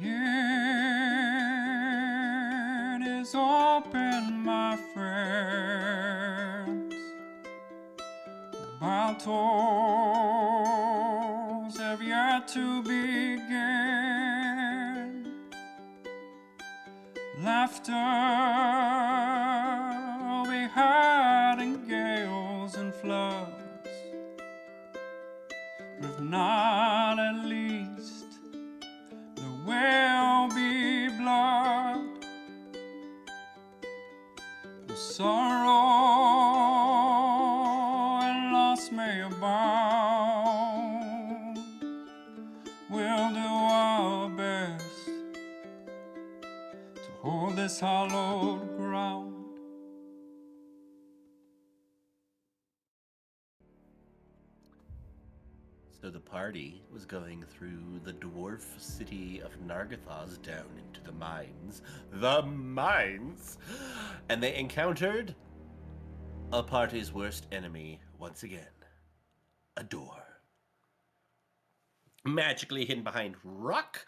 It is open, my friends, while toils have yet to begin. Laughter we had in gales and floods, but if not, at least there will be blood. The sorrow and loss may abound. We'll do our best to hold this hallowed ground. So the party was going through the dwarf city of Nargothoz down into the mines. The mines! And they encountered a party's worst enemy once again. A door. Magically hidden behind rock.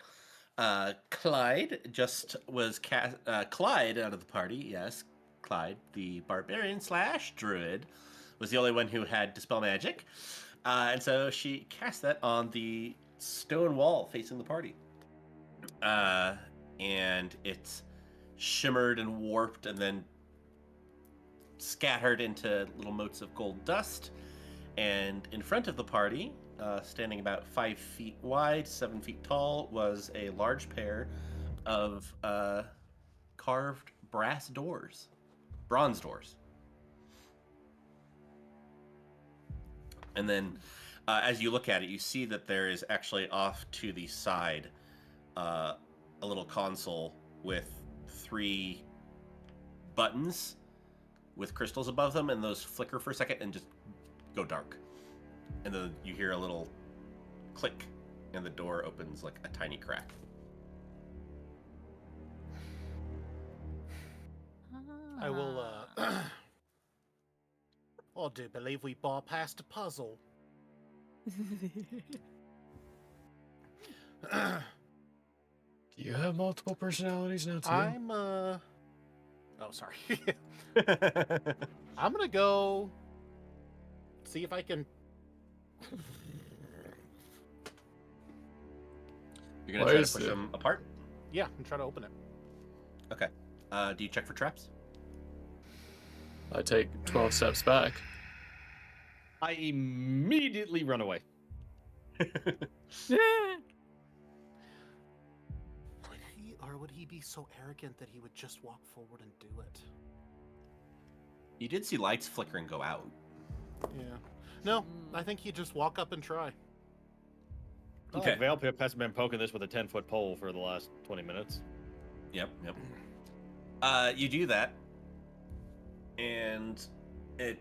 Clyde just was Clyde out of the party, yes. Clyde, the barbarian slash druid, was the only one who had Dispel Magic. And so she cast that on the stone wall facing the party. And it shimmered and warped and then scattered into little motes of gold dust. And in front of the party, standing about 5 feet wide, 7 feet tall, was a large pair of carved brass doors, bronze doors. And then as you look at it, you see that there is actually off to the side a little console with 3 buttons with crystals above them, and those flicker for a second and just go dark. And then you hear a little click, and the door opens like a tiny crack. I will, I do believe we bypassed a puzzle. Do you have multiple personalities now, too? I'm, oh, sorry. I'm gonna go see if I can... You're going to try to push them apart? Yeah, I'm trying to open it. Okay. Do you check for traps? I take 12 steps back. I immediately run away. Would he be so arrogant that he would just walk forward and do it? You did see lights flicker and go out. Yeah. No, I think he'd just walk up and try. Okay. Veil Pip hasn't been poking this with a 10-foot pole for the last 20 minutes. Yep. You do that, and it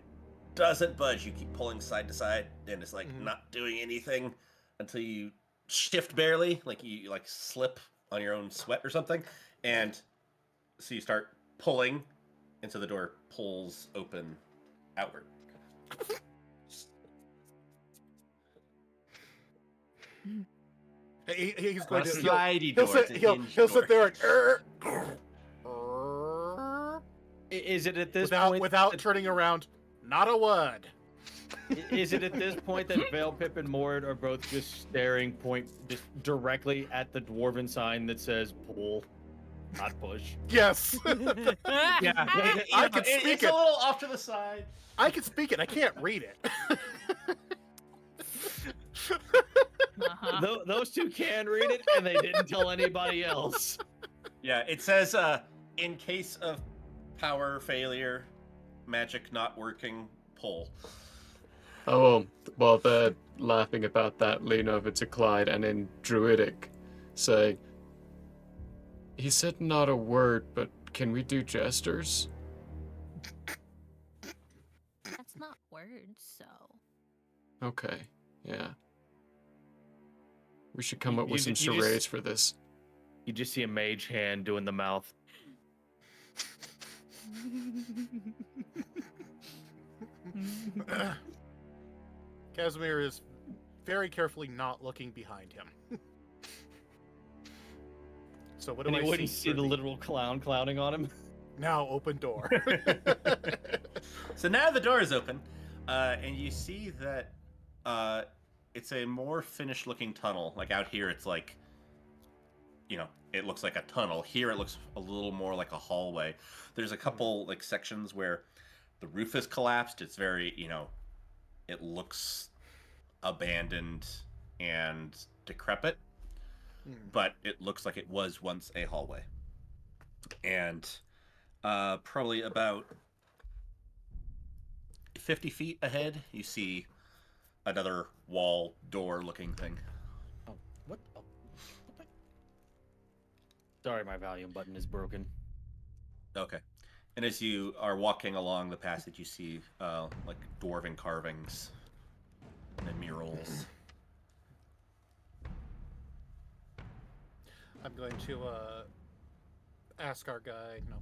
doesn't budge. You keep pulling side to side, and it's like not doing anything until you shift barely, like you like slip on your own sweat or something, and so you start pulling, and so the door pulls open outward. He's going to slidey door. He'll sit there and Is it at this point without that, turning around? Not a word. Is it at this point that Veil Pip and Mord are both just staring just directly at the dwarven sign that says pull, not push? Yes. Yeah. I can speak it's a little off to the side. I can speak it. I can't read it. Those two can read it, and they didn't tell anybody else. Yeah, it says, in case of power failure, magic not working, pull. Oh, while they're laughing about that, lean over to Clyde and in Druidic say, he said not a word, but can we do gestures? That's not words, so... Okay, yeah. We should come up with some charades for this. You just see a mage hand doing the mouth. Casimir is very carefully not looking behind him. So what do And I you wouldn't see see for the literal clown clowning on him. now open door? So now the door is open, and you see that it's a more finished looking tunnel. Like out here, it's like, it looks like a tunnel. Here, it looks a little more like a hallway. There's a couple like sections where the roof is collapsed. It's very, it looks abandoned and decrepit, but it looks like it was once a hallway. And probably about 50 feet ahead, you see another wall door looking thing. Oh, what? Oh, what? Sorry, my volume button is broken. Okay. And as you are walking along the passage, you see like dwarven carvings and murals. I'm going to ask our guy. No.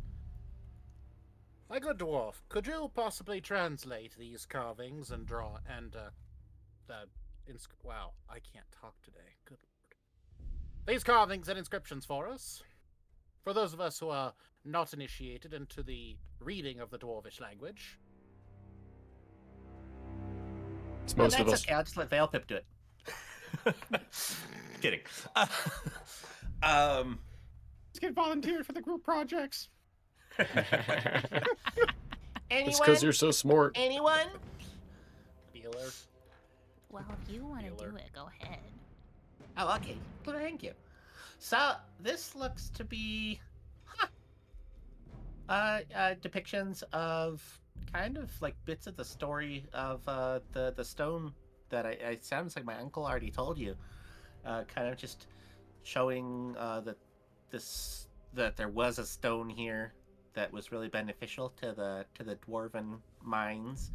My good dwarf, could you possibly translate these carvings and draw and wow, I can't talk today. Good lord. These carvings and inscriptions for us. For those of us who are not initiated into the reading of the dwarvish language. It's most of us. Okay. I'll just let Veilpip do it. Kidding. Let's get volunteered for the group projects. It's because you're so smart. Anyone? Feeler. Well, if you want to Healer. do it, go ahead. Oh, okay. Thank you. So this looks to be depictions of kind of like bits of the story of the stone that it sounds like my uncle already told you. Kind of just showing that there was a stone here that was really beneficial to the dwarven mines.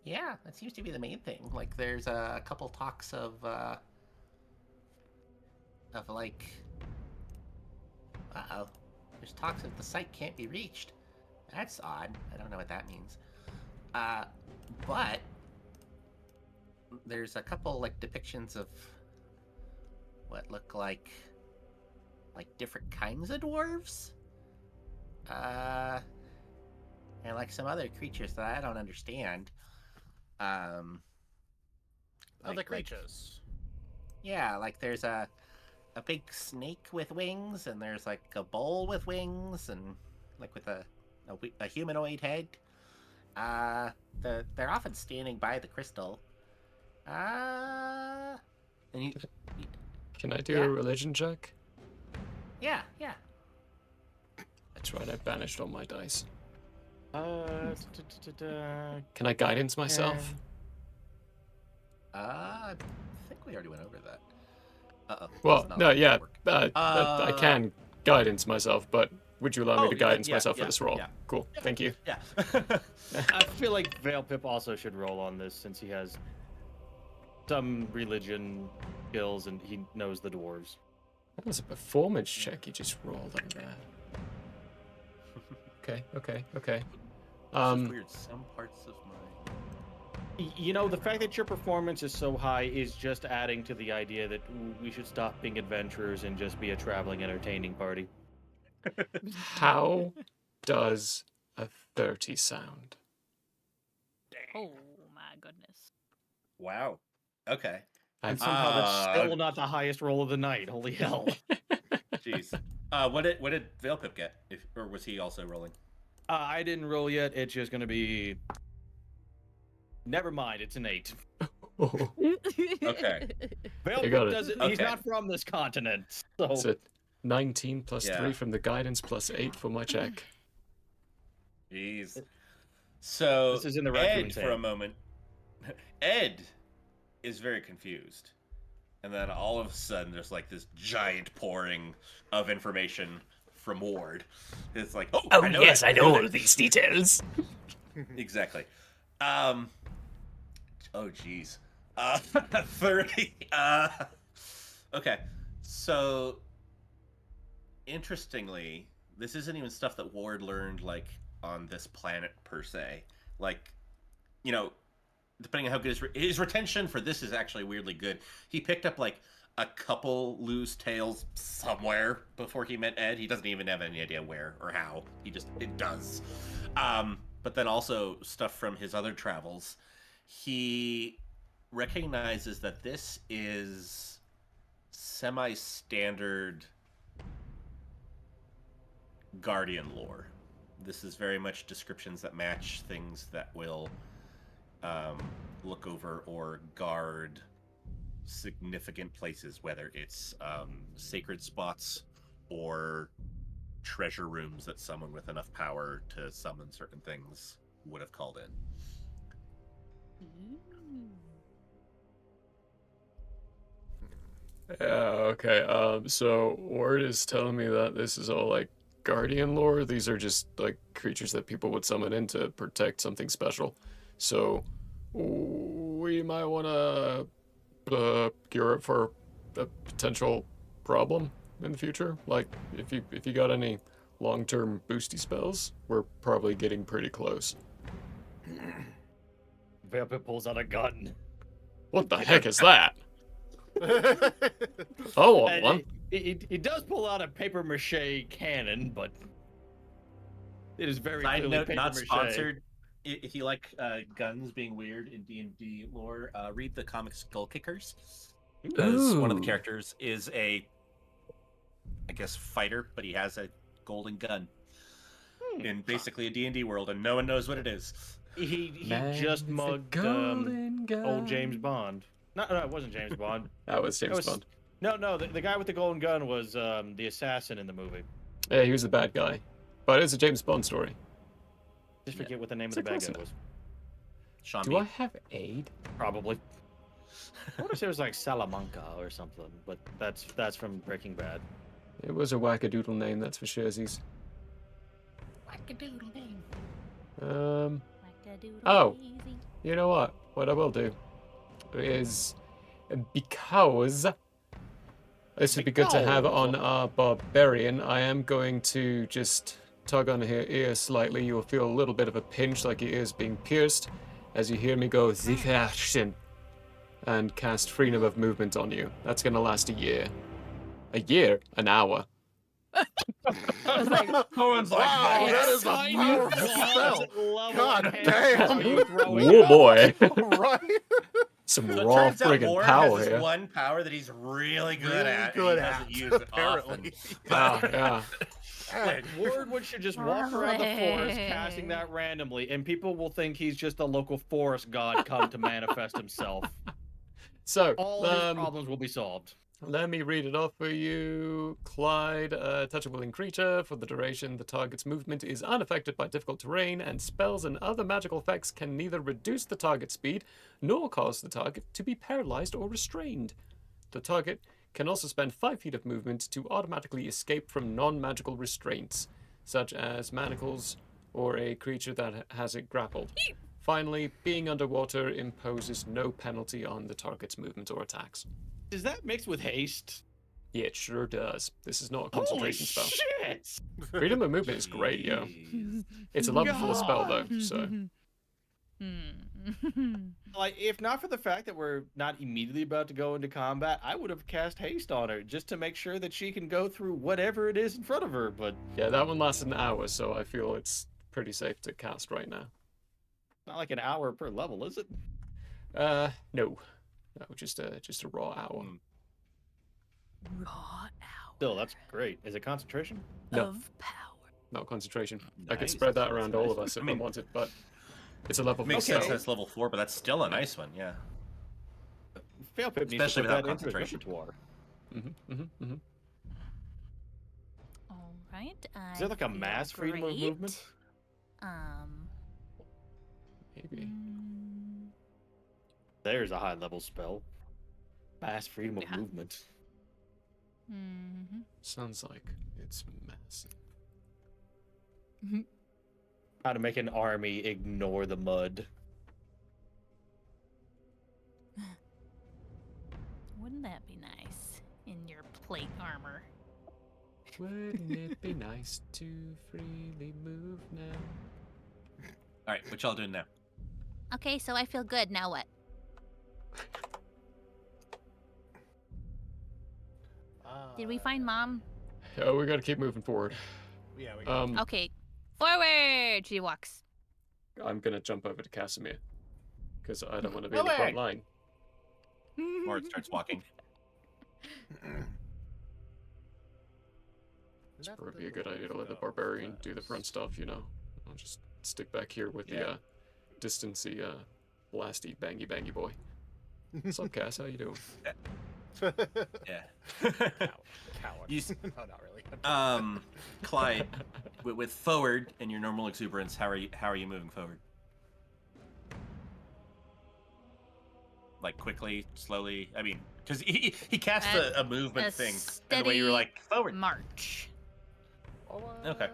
Yeah, that seems to be the main thing. Like, there's a couple talks of like, there's talks of the site can't be reached. That's odd. I don't know what that means. But there's a couple like depictions of what look like different kinds of dwarves. And like some other creatures that I don't understand. Other creatures. Yeah, like there's a big snake with wings, and there's like a bull with wings, and like with a humanoid head. They're often standing by the crystal. And Can I do a religion check? yeah. That's right, I banished all my dice. Can Can I guidance myself? I think we already went over that. Uh-oh. Well, that's not no, gonna yeah, work. I can guidance myself, but would you allow me to guidance myself for yeah, this roll? yeah. Cool, thank you. Yeah. I feel like Veilpip also should roll on this since he has some religion skills and he knows the dwarves. That was a performance check you just rolled on there. Okay. It's weird. Some parts of my You know, the fact that your performance is so high is just adding to the idea that we should stop being adventurers and just be a traveling entertaining party. How does a 30 sound? Oh my goodness. Wow. Okay. And somehow that's still not the highest roll of the night. Holy hell. Jeez. What did Veilpip get? Or was he also rolling? I didn't roll yet. It's just going to be... Never mind. It's an 8. Okay. Veilpip got it. doesn't... He's Okay. not from this continent. So... It's a 19 plus Yeah. 3 from the guidance plus 8 for my check. Jeez. So This is in the Ed raccoon's for a hand. moment. Ed is very confused, and then all of a sudden there's like this giant pouring of information from Ward. It's like, I know all these details. exactly. Oh geez. 30. Okay. So interestingly, this isn't even stuff that Ward learned like on this planet per se. Like, depending on how good his retention for this is actually weirdly good. He picked up like a couple loose tails somewhere before he met Ed. He doesn't even have any idea where or how. It does. But then also stuff from his other travels. He recognizes that this is semi-standard Guardian lore. This is very much descriptions that match things that will look over or guard significant places, whether it's sacred spots or treasure rooms that someone with enough power to summon certain things would have called in. Yeah, okay. So word is telling me that this is all like Guardian lore. These are just like creatures that people would summon in to protect something special. So we might want to gear up for a potential problem in the future. Like if you got any long-term boosty spells, we're probably getting pretty close. Veilpip pulls out a gun. What the heck is that? Oh, And one. He does pull out a paper mache cannon, but it is very Side clearly note, paper not mache. sponsored. If you like guns being weird in D&D lore, read the comic Skull Kickers. Because one of the Ooh. characters is a, I guess, fighter, but he has a golden gun in basically a D&D world, and no one knows what it is. He Man just with a mugged golden old James gun. Bond. No, it wasn't James Bond. That was James was- Bond. No, the guy with the golden gun was the assassin in the movie. Yeah, he was the bad guy. But it's a James Bond story. Just forget what the name It's of the bad close guy enough. was. Sean Do Bean. I have aid? Probably. I wonder if it was like Salamanca or something, but that's from Breaking Bad. It was a wackadoodle name, that's for surezies. Wackadoodle ding. Wackadoodle Oh. daisy. You know what? What I will do is, because this would be good to have on our barbarian, I am going to just tug on her ear slightly. You will feel a little bit of a pinch, like your ears being pierced, as you hear me go "Zikashin" and cast freedom of movement on you. That's gonna last a year. A year? An hour. I was like, Cohen's like, Wow, that is a powerful spell. God damn. Oh boy. Right? Some So it raw turns out friggin' Ward power has this here. one power that he's really good Really at. good and he at, doesn't use it apparently. often. Yeah. Wardwood should just walk around the forest casting that randomly, and people will think he's just a local forest god come to manifest himself. So, All his problems will be solved. let me read it off for you. Clyde, touch a willing creature. For the duration, the target's movement is unaffected by difficult terrain, and spells and other magical effects can neither reduce the target's speed nor cause the target to be paralyzed or restrained. The target can also spend 5 feet of movement to automatically escape from non-magical restraints, such as manacles or a creature that has it grappled. Finally, being underwater imposes no penalty on the target's movement or attacks. Is that mixed with haste? Yeah, it sure does. This is not a concentration spell. Shit! Freedom of movement is great, yo. Jeez. It's a level 4 spell, though, so... Like, if not for the fact that we're not immediately about to go into combat, I would have cast haste on her just to make sure that she can go through whatever it is in front of her. But Yeah, that one lasted an hour, so I feel it's pretty safe to cast right now. not like an hour per level, is it? No. No, just a raw hour. raw hour Still, that's great. Is it concentration? No. of power. Not concentration. I could Nice. spread that around all of Nice. us if I I mean, wanted, but it's a level 4 Makes spell. sense that's level 4, but that's still a nice one, yeah. Failpip needs Especially to put without that into his concentration. repertoire. All right. Is there like a mass freedom of movement? Maybe. There's a high level spell. Mass freedom of Yeah. movement. Mm-hmm. Sounds like it's massive. How to make an army ignore the mud. Wouldn't that be nice in your plate armor? Wouldn't it be nice to freely move now? Alright, what y'all doing now? Okay, so I feel good. Now what? Did we find Mom? Oh, we gotta keep moving forward. Yeah, we got Okay. Forward! She walks. I'm gonna jump over to Casimir. Because I don't want to be in the Away. front line. Mort starts walking. It's probably a good idea to let the barbarian do the front stuff, you know. I'll just stick back here with Yeah. the distancy, blasty, bangy, bangy boy. What's up, Cass? How you doing? Yeah. Coward. You s- No, not really. Clyde, with forward and your normal exuberance, how are you moving forward? Like quickly, slowly? I mean, because he cast a movement thing, and the way you were like forward. March. Okay.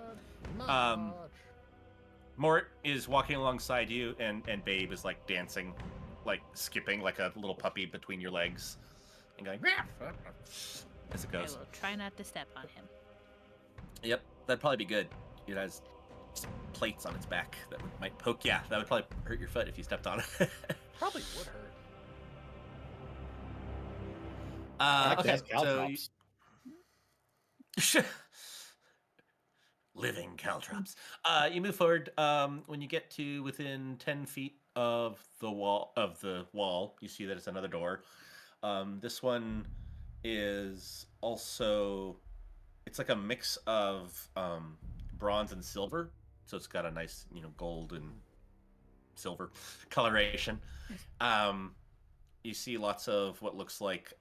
Mort is walking alongside you, and Babe is like dancing, like skipping like a little puppy between your legs, and going as it I goes. will try not to step on him. Yep, that'd probably be good. It has some plates on its back that might poke. Yeah, that would probably hurt your foot if you stepped on it. Probably would hurt. Okay, That's so caltrops. living caltrops. You move forward. When you get to within 10 feet of the wall, you see that it's another door. This one is also, it's like a mix of bronze and silver, so it's got a nice, gold and silver coloration. You see lots of what looks like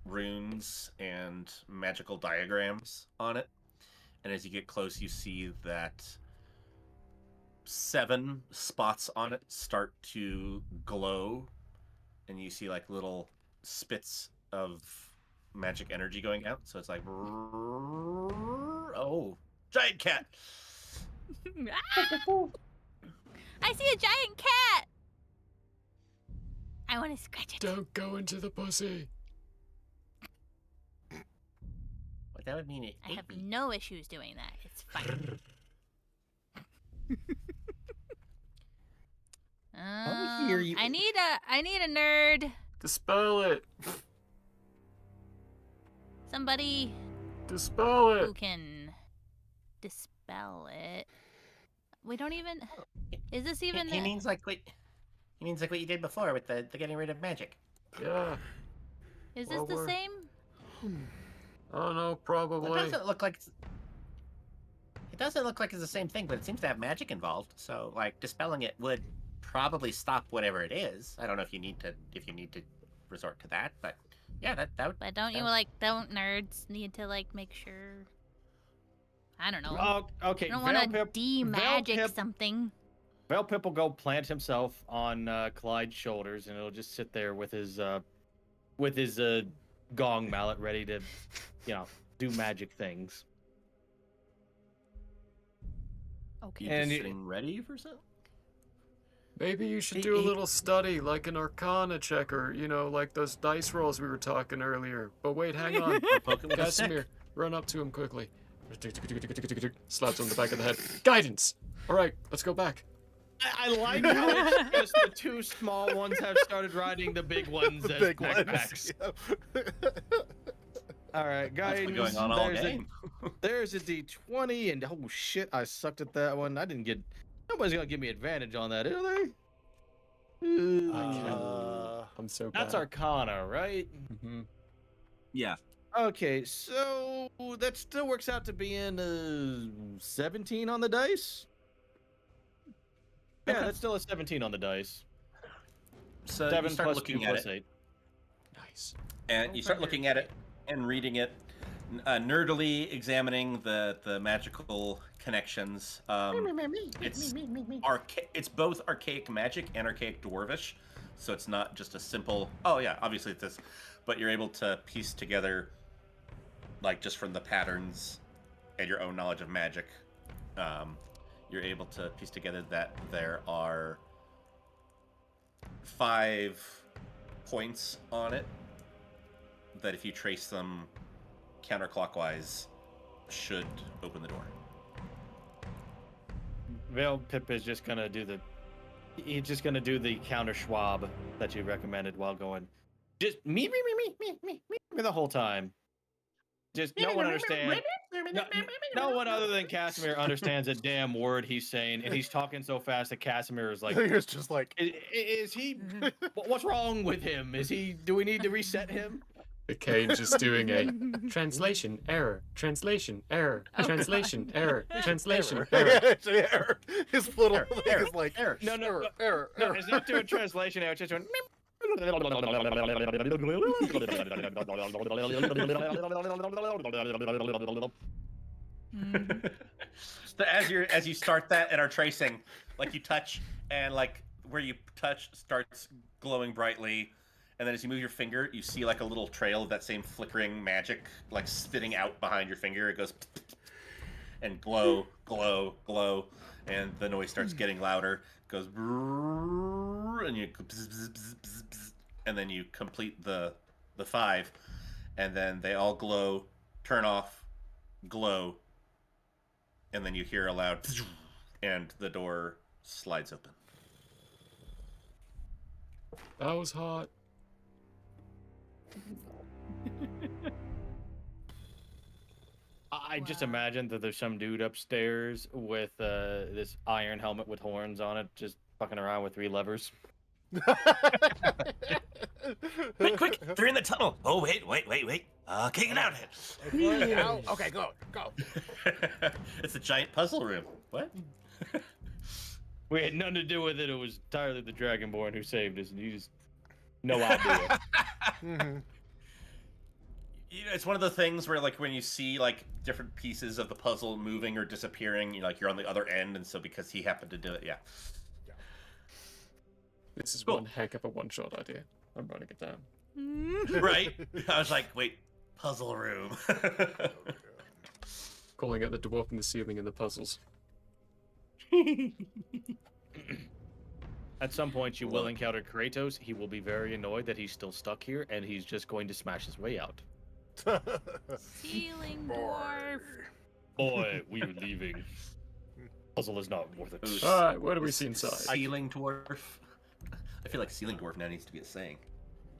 runes and magical diagrams on it. And as you get close, you see that 7 spots on it start to glow. And you see like little spits of magic energy going out. So it's like, oh, giant cat. Ah! I see a giant cat! I want to scratch it. Don't go into the pussy. Well, that would mean it I ate have me. no issues doing that. It's fine. hear you. I need a nerd. Dispel it. Somebody Dispel who it. can dispel it. We don't even. Is this even? He means like what you did before with the getting rid of magic. Yeah. Is this Well, the we're- same? Oh no, Well, it probably. doesn't look like it's the same thing, but it seems to have magic involved. So, like, dispelling it would probably stop whatever it is. I don't know if you need to resort to that, but yeah, that would. But don't you don't nerds need to make sure? I don't know. Oh, okay. I don't want to Veil de-magic Pip- something. Veil Pip will go plant himself on Clyde's shoulders, and he'll just sit there with his gong mallet ready to, do magic things. Okay. You And just you- sitting ready for something? Maybe you should do a little study, like an arcana check, or, like those dice rolls we were talking earlier. But wait, hang on. Poke him with a stick. Casimir, run up to him quickly. Slaps him on the back of the head. Guidance! Alright, let's go back. I like how it's just the 2 small ones have started riding the big ones as Big backpacks. ones. All right, guys. That's been going on all game. There's a D20, and oh shit, I sucked at that one. Nobody's gonna give me advantage on that, are they? I'm so bad. That's Arcana, right? Hmm. Yeah. Okay, so that still works out to be in 17 on the dice. Yeah, Okay. that's still a 17 on the dice. So 7 you start plus looking 2 at plus it, 8. Nice. and you start looking at it and reading it, nerdily examining the magical connections. It's both archaic magic and archaic dwarvish, so it's not just a simple. Oh yeah, obviously it's this, but you're able to piece together, like just from the patterns and your own knowledge of magic. You're able to piece together that there are 5 points on it that if you trace them counterclockwise should open the door. Veil Pip is just gonna do the counter Schwab that you recommended while going. Just me the whole time. Just no one understands. No one other than Casimir understands a damn word he's saying, and he's talking so fast that Casimir is like, It's just like, is he? What's wrong with him? Is he? Do we need to reset him? The Kane's just doing a translation error, translation error, Oh, translation God. error, translation error. error. Error. His little Error, thing error, is like, error. No, error. it's not doing translation error. It's just doing. Mhm. So as you start that and are tracing, like you touch and like where you touch starts glowing brightly, and then as you move your finger, you see like a little trail of that same flickering magic like spitting out behind your finger. It goes and glow, glow, glow, and the noise starts getting louder. It goes and you and then you complete the 5, and then they all glow, turn off, glow, and then you hear a loud and the door slides open. That was hot. I just Wow. imagine that there's some dude upstairs with this iron helmet with horns on it, just fucking around with 3 levers. Quick! They're in the tunnel. Oh wait! Can't get out of Ow. Okay, go. it. It's a giant puzzle room. What? We had nothing to do with it. It was entirely the Dragonborn who saved us, and you just no idea. Mhm. You know, it's one of the things where, like, when you see like different pieces of the puzzle moving or disappearing, you're on the other end, and so because he happened to do it, yeah. This is Cool. one heck of a one-shot idea. I'm writing it down. Right? I was like, wait, puzzle room. Calling it the dwarf in the ceiling and the puzzles. At some point, you Love will it. encounter Kratos. He will be very annoyed that he's still stuck here, and he's just going to smash his way out. Ceiling dwarf. Boy, we are leaving. Puzzle is not worth it. Ooh. Alright, what do we see inside? Ceiling dwarf. I feel like ceiling dwarf now needs to be a saying.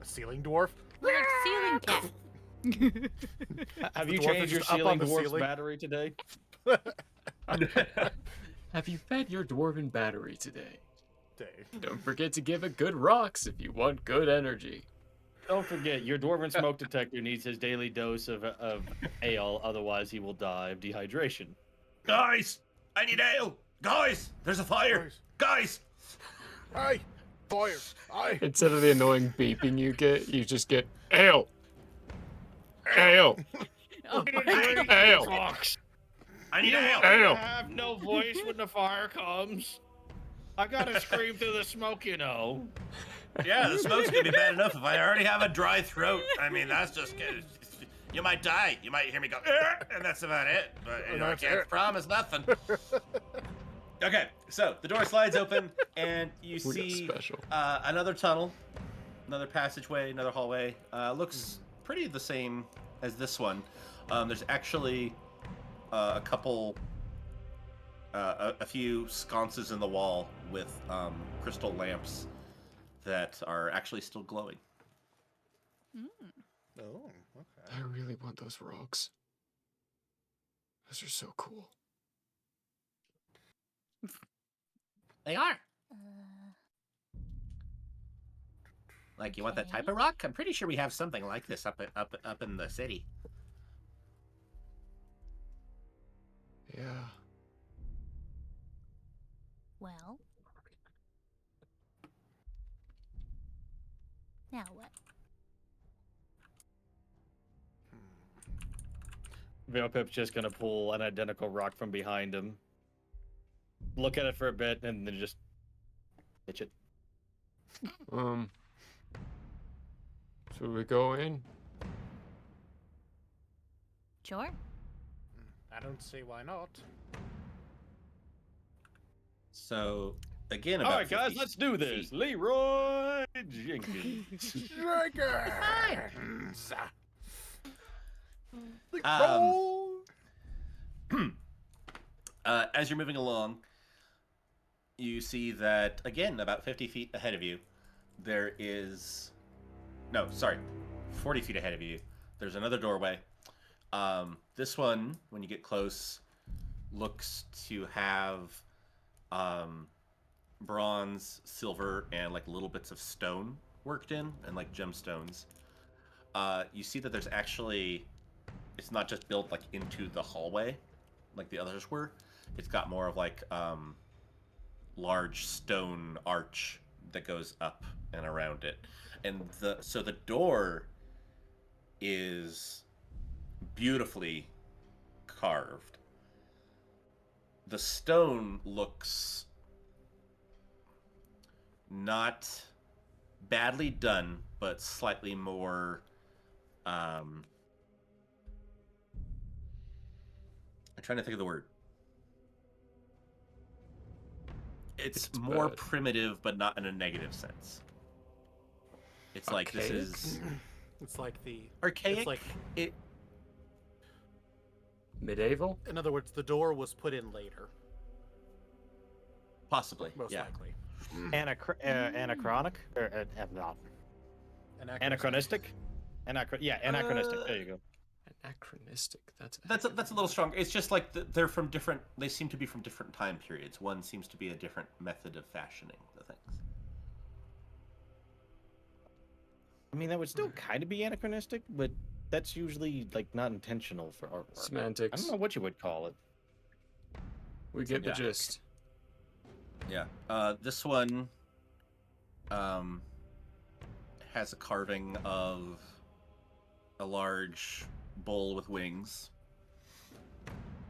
A ceiling dwarf? Look at ceiling cat. Have The you dwarf is changed your just up ceiling on the dwarf's ceiling? battery today? Have you fed your dwarven battery today? Dave. Don't forget to give it good rocks if you want good energy. Don't forget, your dwarven smoke detector needs his daily dose of ale, otherwise he will die of dehydration. Guys, I need ale. Guys, there's a fire. Guys. Hey, fire! Hey! Instead of the annoying beeping you just get ale. Ale. Oh, Ale. Fox, I need you ale. Ale. have no voice when the fire comes. I gotta scream through the smoke, you know. Yeah, the smoke's gonna be bad enough if I already have a dry throat. I mean, that's just good. You might die. You might hear me go, and that's about it. But you know, I That's can't it. promise nothing. Okay, so the door slides open, and you We got see special. another tunnel, another passageway, another hallway. Looks pretty the same as this one. There's actually a couple, a few sconces in the wall with crystal lamps that are actually still glowing. Oh, okay. I really want those rocks. Those are so cool. They are. Uh, Like, you want that type of rock? I'm pretty sure we have something like this up in the city. Yeah. well. Now what? Veilpip's just gonna pull an identical rock from behind him, look at it for a bit, and then just pitch it. Should we go in? Sure. I don't see why not. So, again, All about right, guys, 50 let's do this. feet. Leroy Jenkins. Dragons! As you're moving along, you see that, again, about 50 feet ahead of you, there is no, sorry, 40 feet ahead of you. There's another doorway. This one, when you get close, looks to have bronze, silver, and like little bits of stone worked in, and like gemstones. You see that there's actually, it's not just built like into the hallway, like the others were. It's got more of like large stone arch that goes up and around it, and so the door is beautifully carved. The stone looks not badly done, but slightly more I'm trying to think of the word. It's more bad. primitive, but not in a negative sense. It's like this Archaic? is It's like the archaic. It's like, it Medieval? in other words, the door was put in later, possibly, most yeah. likely. Anachronic? Or, not. Anachronistic? Anachronistic. There you go. Anachronistic. That's a little strong. It's just like they're from different. They seem to be from different time periods. One seems to be a different method of fashioning the things. I mean, that would still kind of be anachronistic, but that's usually like not intentional for artwork. I Semantics. don't know what you would call it. We get the Yeah. gist. Yeah. This one has a carving of a large bull with wings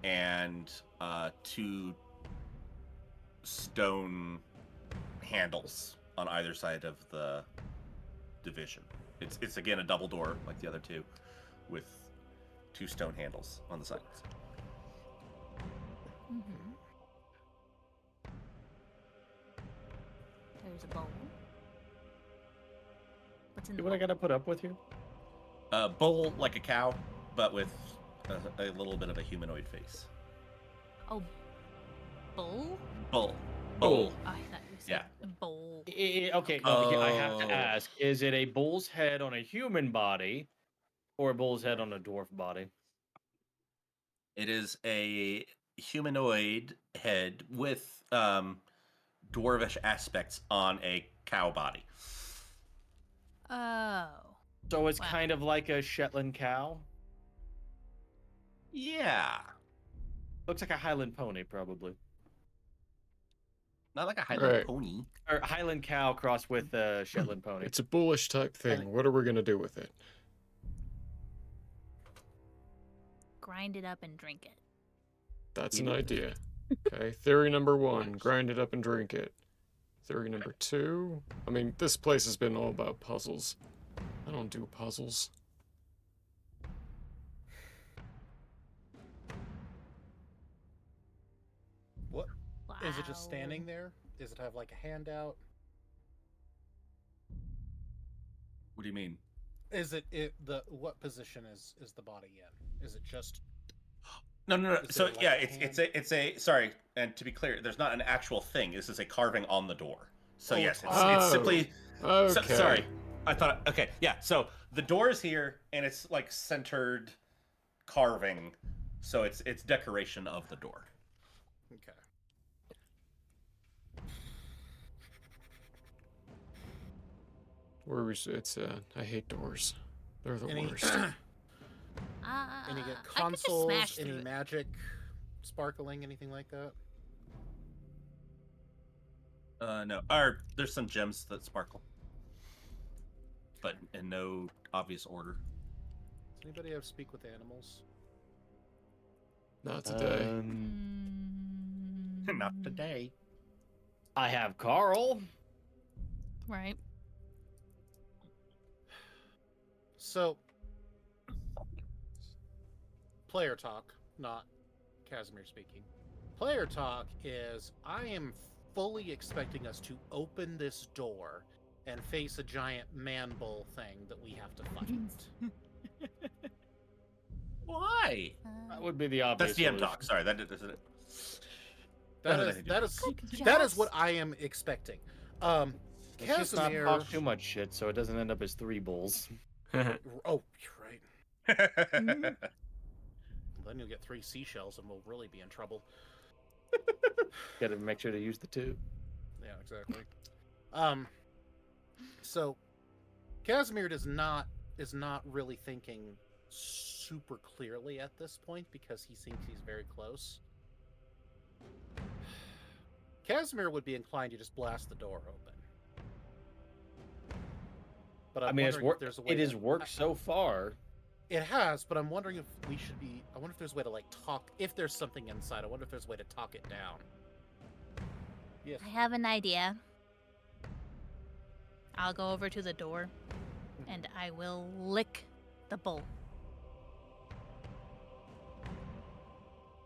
and two stone handles on either side of the division. It's again a double door like the other two, with two stone handles on the sides. Mm-hmm. There's a bowl. What's in See the what I bowl? gotta put up with here? Bull like a cow, but with a little bit of a humanoid face. Oh, bowl? Bull. Bull. Oh, I thought you said Yeah. bowl. Okay, no, I have Oh. to ask: is it a bull's head on a human body, or a bull's head on a dwarf body? It is a humanoid head with dwarvish aspects on a cow body. Oh. So it's Wow. kind of like a Shetland cow. Yeah. Looks like a Highland pony, probably, Not like a Highland Right. pony. or Highland cow crossed with a Shetland pony. It's a bullish type thing. What are we gonna do with it? Grind it up and drink it. That's You an need- idea. Okay, theory number 1, grind it up and drink it. Theory number 2, I mean, this place has been all about puzzles. I don't do puzzles. What Wow. is it? Just standing there? Does it have like a handout? What do you mean? Is it what position is the body in? Is it just No. Is So there, like, yeah, a it's a sorry, and to be clear, there's not an actual thing. This is a carving on the door. So Oh, yes, it's- it's simply. Okay. Sorry, I thought. Okay, yeah. So the door is here, and it's like centered carving. So it's decoration of the door. okay? Where we? It's I hate doors. They're the Any worst. any I could just consoles? smash Any through it. magic, sparkling, anything like that? No, or there's some gems that sparkle, but in no obvious order. Does anybody have speak with animals? Not today. Mm, Not today. I have Carl. Right. So, player talk, not Casimir speaking. Player talk is I am fully expecting us to open this door and face a giant man bull thing that we have to fight. Why? That would be the obvious. That's DM solution. talk. Sorry, that isn't it. That That is is- that is Could that is just- what I am expecting. Let's just not Casimir. talk too much shit so it doesn't end up as 3 bulls. Oh, you're right. Then you'll get 3 seashells and we'll really be in trouble. Gotta make sure to use the 2. Yeah, exactly. So Casimir is not really thinking super clearly at this point because he thinks he's very close. Casimir would be inclined to just blast the door open. But I mean, it has to... worked so far. It has, but I'm wondering if we should be... I wonder if there's a way to, like, talk... If there's something inside, I wonder if there's a way to talk it down. Yes. I have an idea. I'll go over to the door, and I will lick the bowl.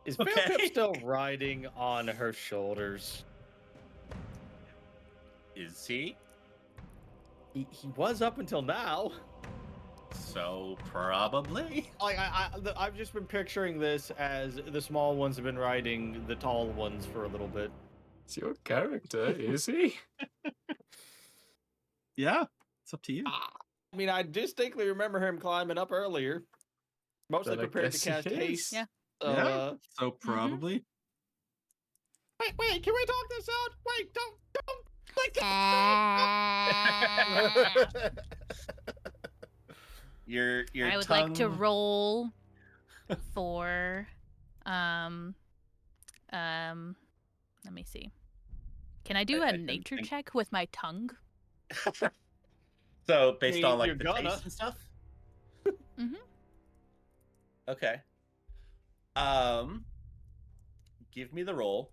Is Okay. Philip still riding on her shoulders? Is he? He was up until now. So probably. Like I've just been picturing this as the small ones have been riding the tall ones for a little bit. It's your character, is he? Yeah, it's up to you. I mean, I distinctly remember him climbing up earlier, mostly Then I prepared to guess he cast is. haste. Yeah. Yeah. So probably. Wait, can we talk this out? Wait, don't. Your I would tongue... like to roll for let me see. Can I do I a didn't nature think- check with my tongue? So based mean, on like you're the gonna. taste and stuff. Mhm. Okay. Give me the roll.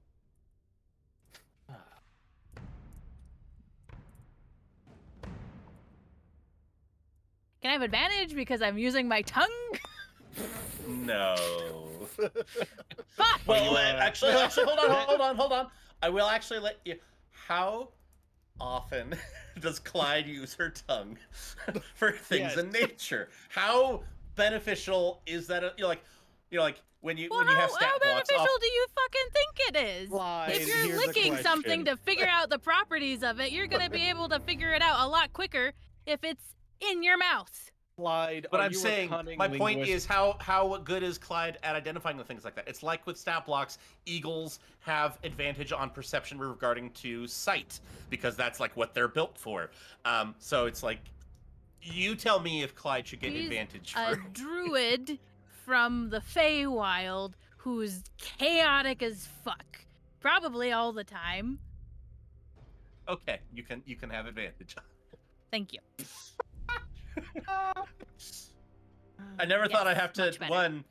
Can I have advantage because I'm using my tongue? No. Fuck! Well, actually, hold on. I will actually let you. How often does Clyde use her tongue for things Yes. in nature? How beneficial is that? Like when you Well, when you have how stat blocks beneficial off. do you fucking think it is? Clyde, If you're here's the licking something question. to figure out the properties of it, you're gonna be able to figure it out a lot quicker if it's in your mouth. Clyde, But are I'm you a saying, cunning my point linguist? is how good is Clyde at identifying the things like that? It's like with stat blocks, eagles have advantage on perception regarding to sight because that's like what they're built for. So it's like, you tell me if Clyde should get He's advantage A for. druid from the Feywild who's chaotic as fuck, probably all the time. Okay, you can have advantage. Thank you. I never thought I'd Yes, have to much better. 1,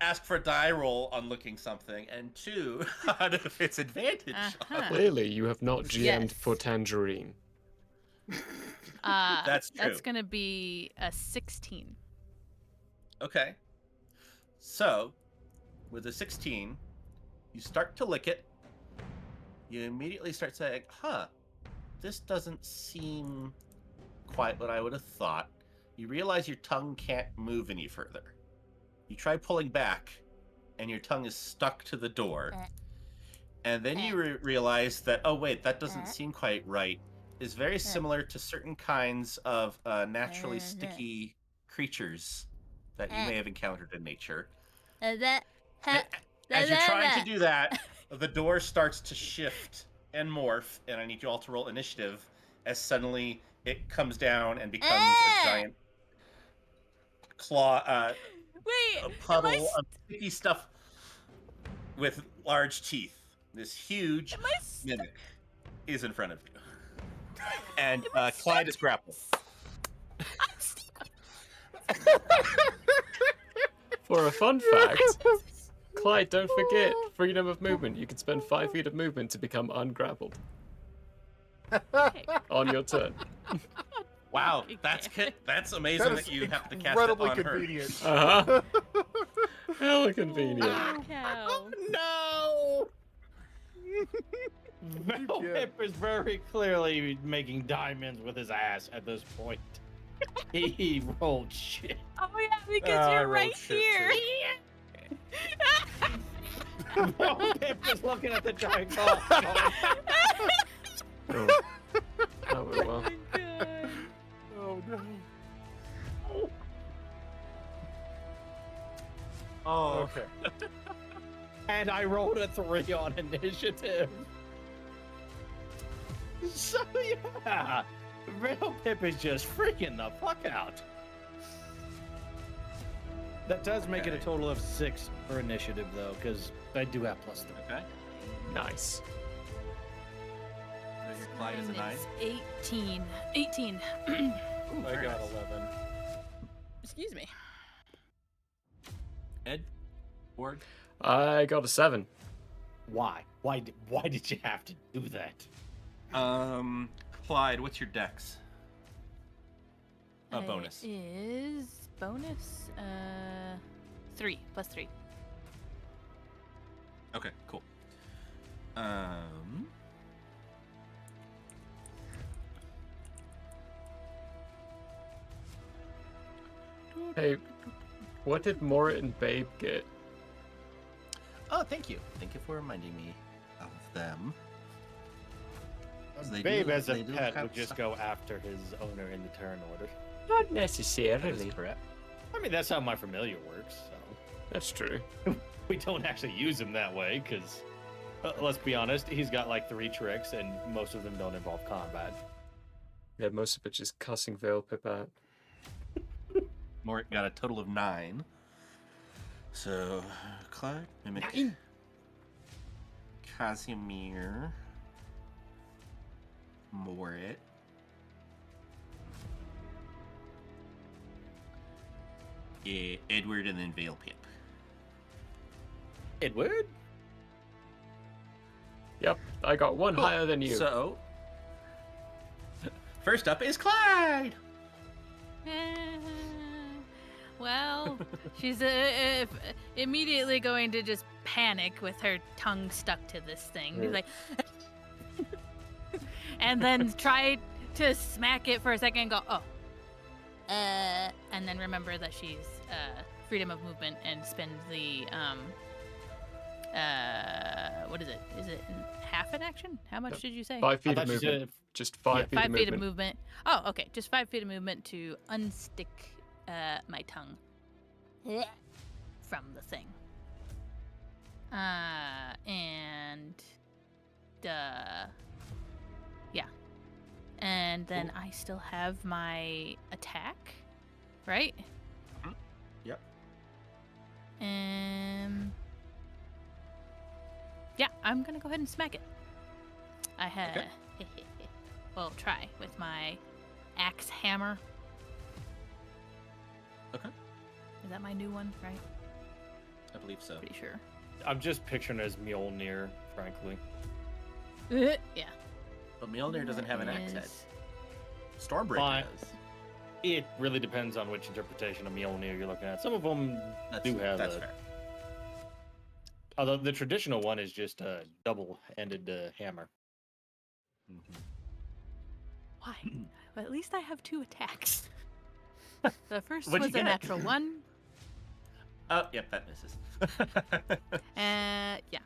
ask for a die roll on looking something, and 2, if it's advantage. Uh-huh. Clearly, you have not GM'd Yes. for Tangerine. That's That's true. gonna be a 16. Okay. So, with a 16, you start to lick it. You immediately start saying, this doesn't seem quite what I would have thought. You realize your tongue can't move any further. You try pulling back, and your tongue is stuck to the door. And then you realize that, oh wait, that doesn't seem quite right. It's very similar to certain kinds of naturally sticky creatures that you may have encountered in nature. As you're trying to do that, the door starts to shift and morph, and I need you all to roll initiative as suddenly it comes down and becomes a giant claw, a Wait, puddle of sticky stuff with large teeth. This huge am I st- mimic is in front of you. And Am I Clyde is grappled. For a fun fact, Clyde, don't forget freedom of movement. You can spend 5 feet of movement to become ungrappled Okay. on your turn. Wow, Okay. that's amazing That that is you have to cast it incredibly on her. convenient. Uh huh. Hella convenient. Cow. No! Velpip is very clearly making diamonds with his ass at this point. He rolled shit. Oh yeah, because I you're rolled right shit, here. Velpip is looking at the giant claw. Oh, that Oh, well. God. Oh no. Oh, Okay. And I rolled a 3 on initiative. So yeah, Real Pip is just freaking the fuck out. That does make it a Okay. total of 6 for initiative though, because I do have +3. Okay. Nice. So your Clyde is a 9. Mine is 18. 18. Ooh, I very got nice. 11. Excuse me. Ed? Ward? I got a 7. Why? Why did you have to do that? Clyde, what's your dex? A It bonus. is bonus 3 plus 3. Okay, cool. Hey, what did Morit and Babe get? Oh, thank you. Thank you for reminding me of them. 'Cause they Babe do- as a they do pet have would just stuff. go after his owner in the turn order. Not That is necessarily. correct. I mean, that's how my familiar works, so. That's true. We don't actually use him that way, because, let's be honest, he's got like 3 tricks, and most of them don't involve combat. Yeah, most of it just cussing Veil Pip out. Mort got a total of 9. So, Clyde, Mimic, 9. Casimir, Morit, Edward, and then Veil Pip. Edward? Yep, I got one Cool. higher than you. So, first up is Clyde. Well, she's immediately going to just panic with her tongue stuck to this thing. She's like, and then try to smack it for a second and go, oh. And then remember that she's freedom of movement and spend the, what is it? Is it half an action? How much did you say? 5 I feet of thought you movement. said Just 5 feet 5 of feet movement. of movement. Oh, okay. Just 5 feet of movement to unstick my tongue from the thing. And yeah. And then I still have my attack, right? Yep. Yeah, I'm gonna go ahead and smack it. I have, Okay. well, try with my axe hammer. Okay. Is that my new one, right? I believe so. Pretty sure. I'm just picturing it as Mjolnir, frankly. Yeah. But Mjolnir doesn't have an axe head. Is- Stormbreaker Fine. does. It really depends on which interpretation of Mjolnir you're looking at. Some of them That's, do have that's a... fair. Although the traditional one is just a double-ended hammer. Mhm. Why? Well, at least I have 2 attacks. The first What'd you was a get? natural 1. Oh, yep, that misses. Yeah.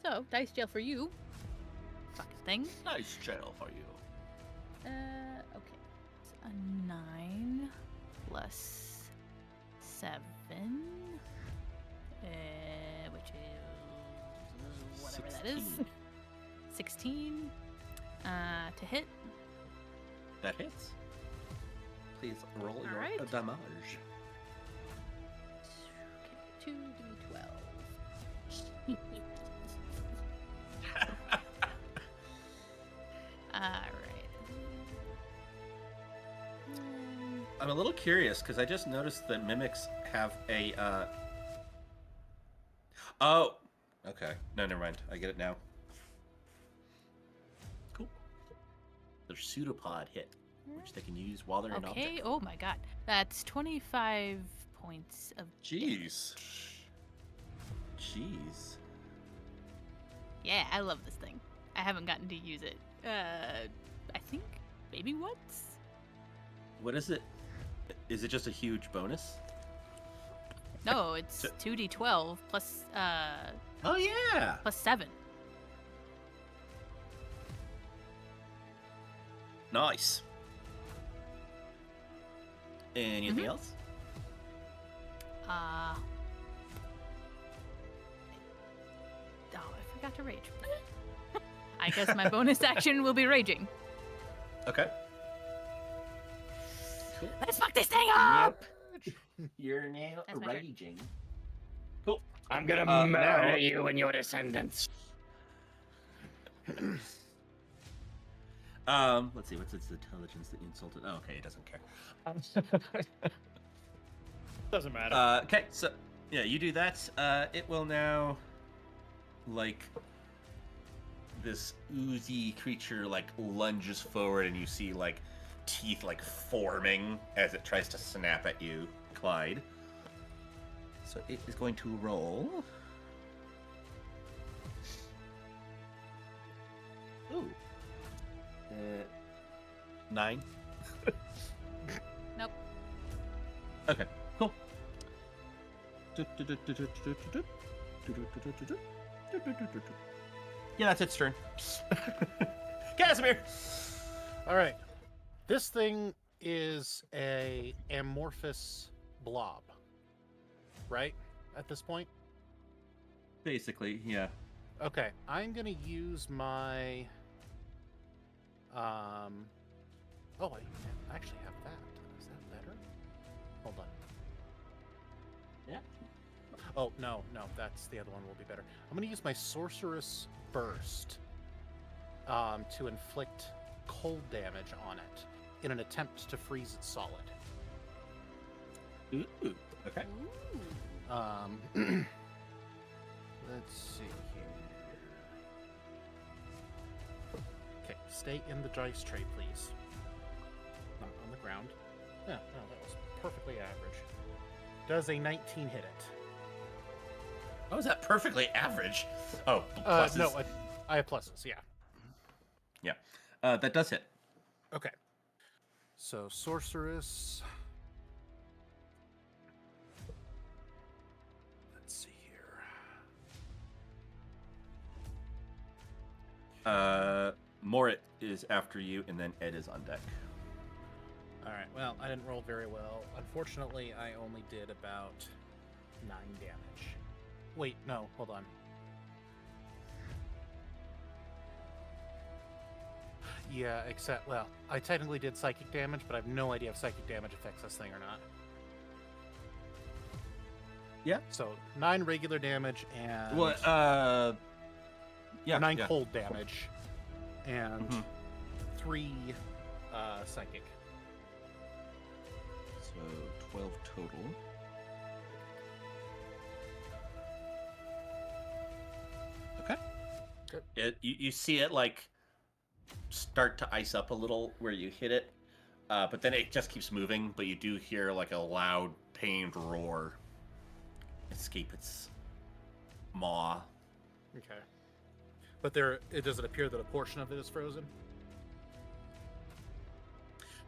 So, dice jail for you. Fucking thing. Nice jail for you. Okay. It's a 9 plus 7. Which is whatever that is. 16. To hit. That hits. Please roll your Alright. damage. Okay, 2d12. Alright. I'm a little curious because I just noticed that mimics have a. Oh, okay. No, never mind. I get it now. Cool. Their pseudopod hit, which they can use while they're in Okay, object. oh my god. That's 25 points of Jeez. damage. Jeez. Yeah, I love this thing. I haven't gotten to use it. I think maybe once? What is it? Is it just a huge bonus? No, it's So- 2d12 plus Oh yeah. plus 7. Nice. Anything else? Oh, I forgot to rage. I guess my bonus action will be raging. Okay. Let's fuck this thing up! You're now That's my turn. raging. Cool. I'm gonna murder you and your descendants. Let's see. What's its intelligence that you insulted? Oh, okay, it doesn't care. Doesn't matter. Okay, so yeah, you do that. It will now, like, this oozy creature like lunges forward, and you see like teeth like forming as it tries to snap at you, Clyde. So it is going to roll. Ooh. 9. Nope. Okay, cool. Yeah, that's its turn. Casimir! All right. This thing is a amorphous blob, right? At this point? Basically, yeah. Okay, I'm gonna use my oh, I actually have that. Is that better? Hold on. Yeah. Oh, no, that's the other one will be better. I'm gonna use my Sorceress Burst to inflict cold damage on it in an attempt to freeze it solid. Ooh, okay. Let's see here. Okay, stay in the dice tray, please. Not on the ground. Yeah, no, that was perfectly average. Does a 19 hit it? Oh, is that perfectly average? Oh, pluses. No, I have pluses, yeah. Yeah. That does hit. Okay. So, Sorceress. Let's see here. Morit is after you, and then Ed is on deck. Alright, well, I didn't roll very well. Unfortunately, I only did about 9 damage. Wait, no, hold on. Yeah, except, well, I technically did psychic damage, but I have no idea if psychic damage affects this thing or not. Yeah. So, 9 regular damage and... Well, yeah. 9 yeah. cold damage and 3 psychic. So 12 total. Okay. Good. You see it like start to ice up a little where you hit it, but then it just keeps moving. But you do hear like a loud, pained roar escape its maw. Okay. But does it appear that a portion of it is frozen?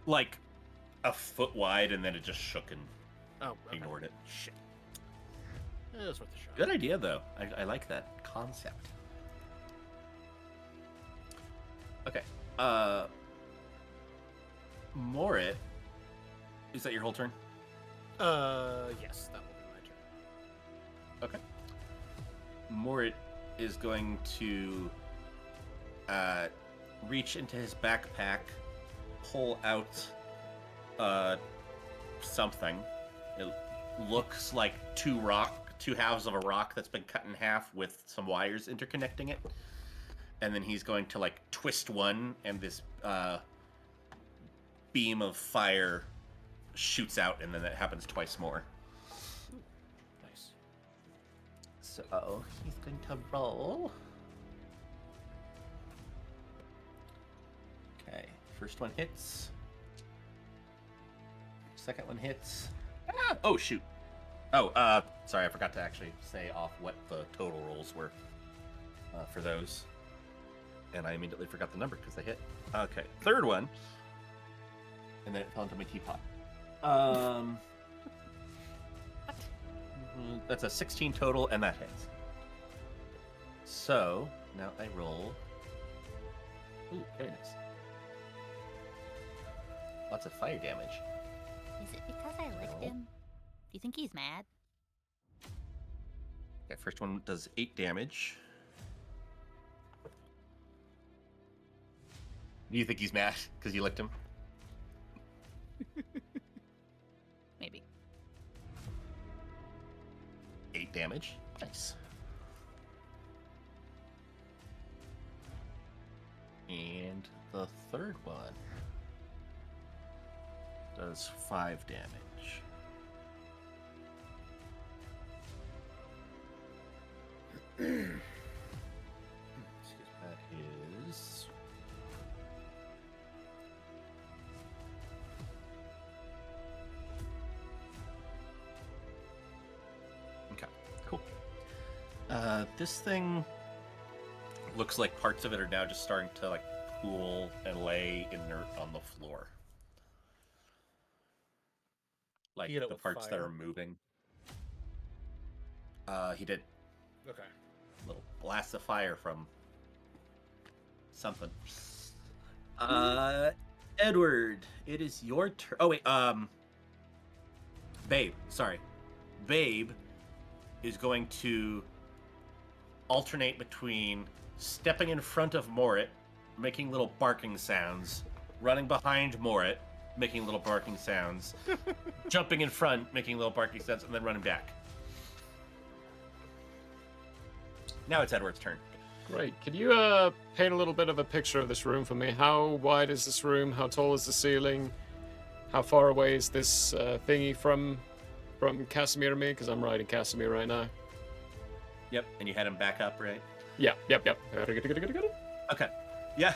Like a foot wide, and then it just shook and Oh, okay. ignored it. Shit. It was worth a shot. Good idea, though. I like that concept. Okay. Morit, is that your whole turn? Yes, that will be my turn. Okay. Morit is going to reach into his backpack, pull out something. It looks like two halves of a rock that's been cut in half with some wires interconnecting it. And then he's going to like twist one, and this beam of fire shoots out, and then that happens twice more. Nice. So he's going to roll. Okay, first one hits. Second one hits. Ah! Oh shoot. Oh, sorry, I forgot to actually say off what the total rolls were for those, and I immediately forgot the number because they hit. Okay, third one, and then it fell into my teapot. That's a 16 total, and that hits. So now I roll. Ooh, very nice. lots of fire damage. Is it because I licked him? Do you think he's mad? Okay, first one does 8 damage. Do you think he's mad because you licked him? Maybe. 8 damage. Nice. And the third one does 5 damage. That is... Okay, cool. This thing looks like parts of it are now just starting to like cool and lay inert on the floor. Like He hit it the with parts that fire? are moving. He did Okay. a little blast of fire from something. Edward, it is your turn. Oh wait, Babe, sorry. Babe is going to alternate between stepping in front of Morit, making little barking sounds, running behind Morit, making little barking sounds, jumping in front, making little barking sounds, and then running back. Now it's Edward's turn. Great. Could you paint a little bit of a picture of this room for me? How wide is this room? How tall is the ceiling? How far away is this thingy from Casimir and me? Because I'm riding Casimir right now. Yep, and you had him back up, right? Yep. Okay. Yeah.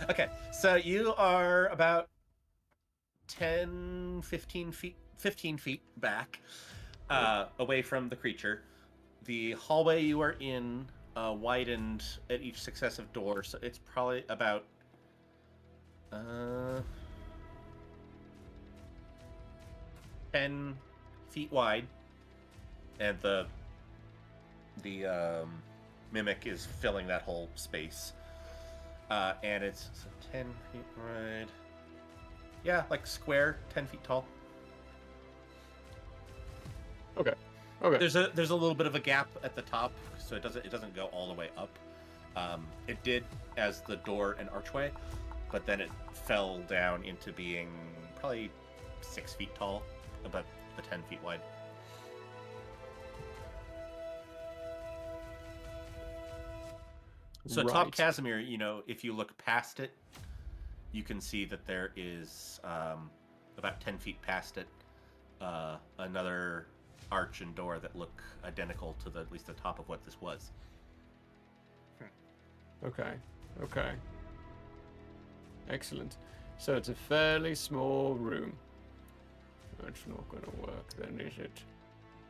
Okay, so you are about 10, 15 feet back, away from the creature. The hallway you are in widened at each successive door, so it's probably about 10 feet wide, and the mimic is filling that whole space. And it's 10 feet wide. Yeah, like square, 10 feet tall. Okay. There's a little bit of a gap at the top, so it doesn't go all the way up. It did as the door and archway, but then it fell down into being probably 6 feet tall, about the 10 feet wide. So Right. top Casimir, if you look past it, you can see that there is about 10 feet past it another arch and door that look identical to at least the top of what this was. Okay. Excellent. So it's a fairly small room. That's not gonna work then, is it?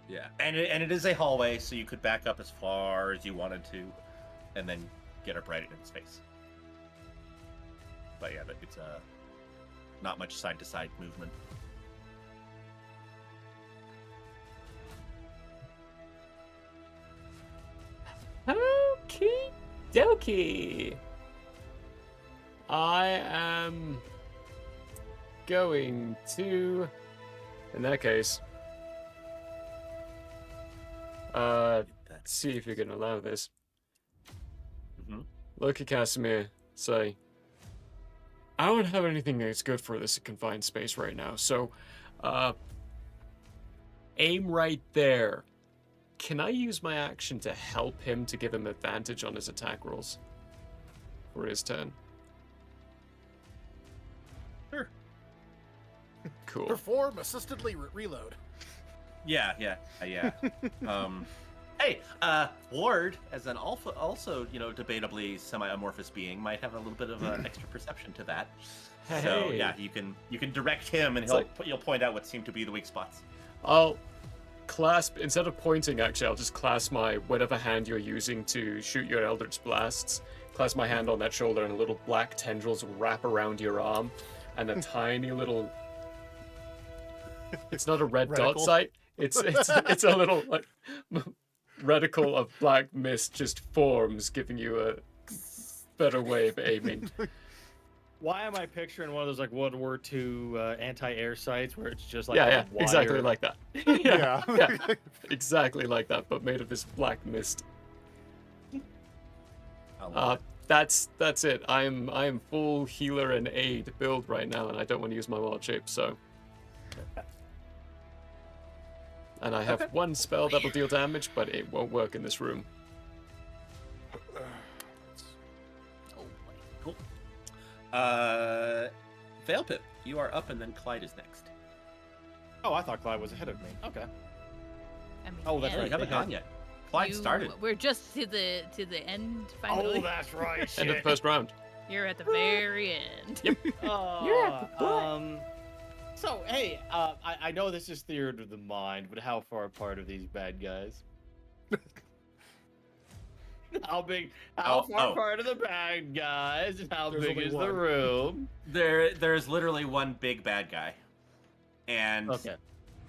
Yeah, and it is a hallway, so you could back up as far as you wanted to, and then get up right in its face. But yeah, it's not much side to side movement. Okie dokie. I am going to, in that case, see if you can allow this. Mm-hmm. Look at Casimir, say, I don't have anything that's good for this confined space right now, so, aim right there. Can I use my action to help him to give him advantage on his attack rolls for his turn? Sure. Cool. Perform assistedly reload. Yeah. Hey, Ward, as an alpha, also, debatably semi-amorphous being, might have a little bit of extra perception to that. Hey. So yeah, you can direct him, and you'll point out what seem to be the weak spots. I'll clasp, instead of pointing, actually, I'll just clasp my whatever hand you're using to shoot your Eldritch Blasts. Clasp my hand on that shoulder, and little black tendrils will wrap around your arm, and a tiny little. It's not a red dot sight. It's a little like reticle of black mist just forms, giving you a better way of aiming. Why am I picturing one of those like World War II anti-air sites where it's just like yeah, a exactly wire- like that. Yeah. Exactly like that, but made of this black mist. I love it. That's it. I am full healer and aid build right now, and I don't want to use my wild shape, so. And I have Okay. one spell that'll deal damage, but it won't work in this room. Oh boy. Cool. Veilpip, you are up, and then Clyde is next. Oh, I thought Clyde was ahead of me. Okay. I mean, Oh, that's and You haven't gone yet. Clyde started. We're just to the end finally. Oh, that's right. End of the Shit. first round. You're at the very end. You're at the So, hey, I know this is theory of the mind, but how far apart are these bad guys? How far apart are the bad guys? And how There's big only is the one. room? There's literally one big bad guy, and Okay.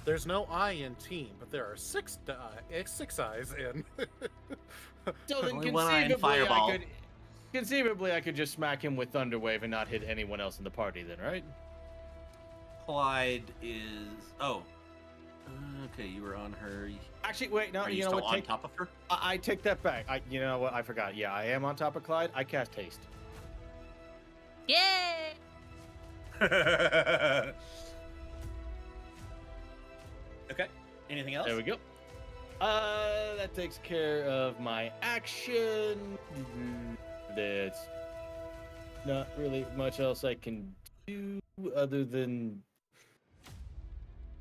There's no I in team, but there are six eyes in. So then Only one iron fireball. conceivably I could just smack him with Thunderwave and not hit anyone else in the party then, right? Clyde is. Oh, okay. You were on her. Actually, wait, no, Are you you know still what? on top of her? I take that back. You know what? I forgot. Yeah, I am on top of Clyde. I cast haste. Yay! Okay. Anything else? There we go. That takes care of my action. That's not really much else I can do other than.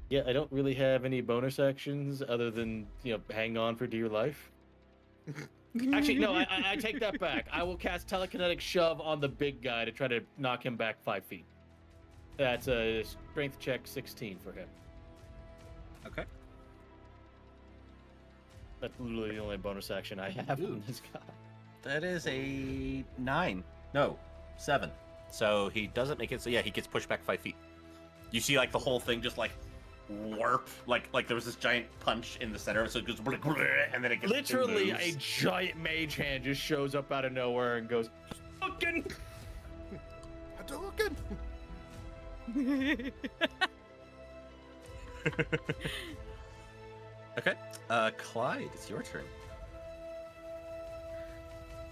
Yeah, I don't really have any bonus actions other than, hang on for dear life. Actually, no, I take that back. I will cast telekinetic shove on the big guy to try to knock him back 5 feet. That's a strength check 16 for him. Okay. That's literally the only bonus action I have Ooh. on this guy. That is a 9. No, 7. So he doesn't make it. So yeah, he gets pushed back 5 feet. You see, like the whole thing just like warp, like there was this giant punch in the center, so it goes and then it gets Literally, it a moves. giant mage hand just shows up out of nowhere and goes, "Fucking!" Hadouken! Okay. Clyde, it's your turn.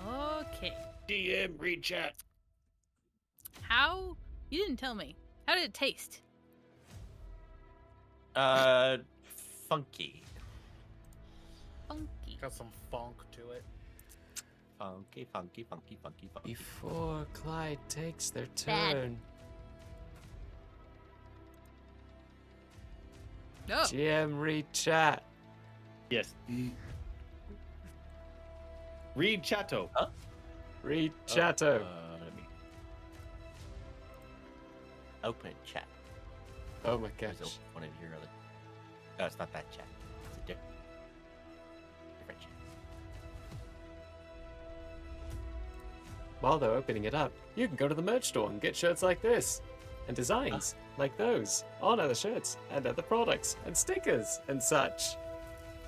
Okay. DM read chat. How? You didn't tell me. How did it taste? Funky. Funky. Got some funk to it. Funky. Before Clyde takes their Bad. turn, No. GM read chat. Yes. Read chatto. Read chatto. Let me open chat. Oh my There's gosh. one of your other. No, it's not that chat. It's a different chat. While they're opening it up, you can go to the merch store and get shirts like this, and designs like those on other shirts, and other products, and stickers, and such.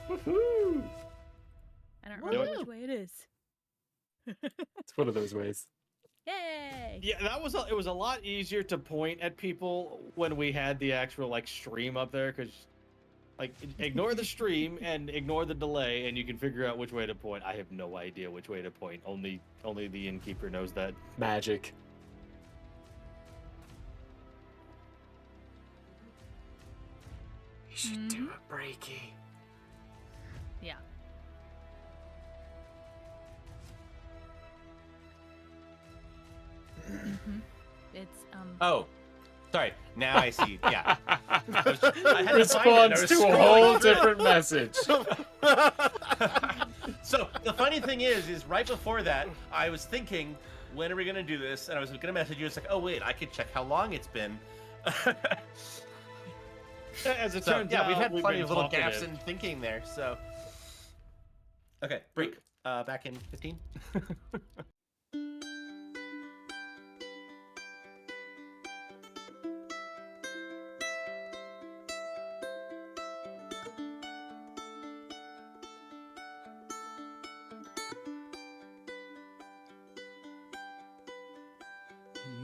Woohoo! I don't remember Woo. which way it is. It's one of those ways. Yay! Yeah, it was a lot easier to point at people when we had the actual stream up there, because ignore the stream and ignore the delay, and you can figure out which way to point. I have no idea which way to point. Only the innkeeper knows that. Magic. You should do a breaky. Yeah. It's Oh, sorry. Now I see. Yeah. I had to find it. I Responds was to a scrolling whole through it. different message. So the funny thing is right before that, I was thinking, when are we gonna do this? And I was gonna message you. It's like, oh wait, I could check how long it's been. As it So turns yeah, out, we've had plenty been of little gaps talkative. in thinking there. So okay, break. Back in 15.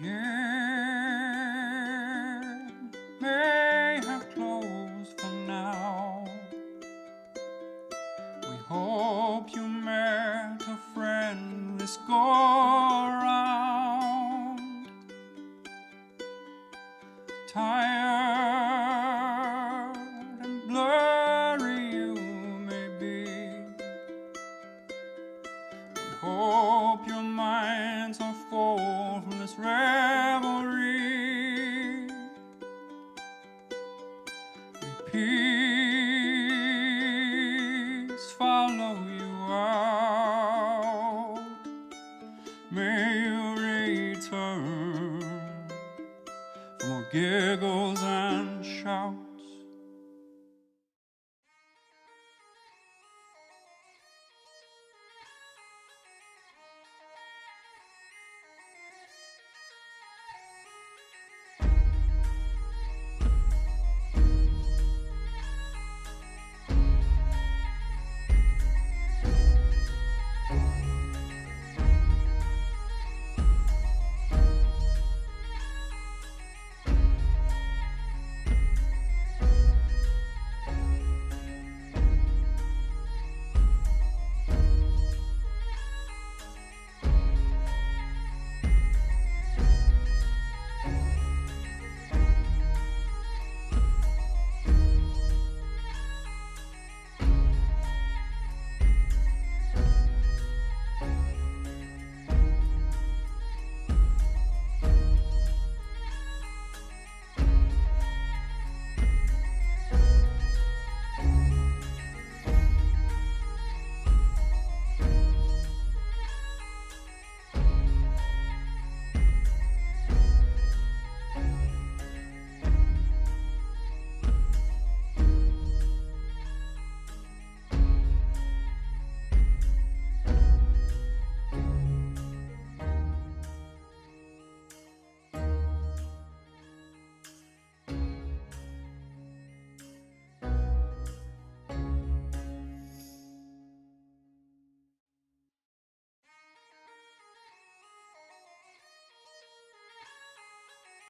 Yeah. peace follow you out. May you return for more giggles and shouts.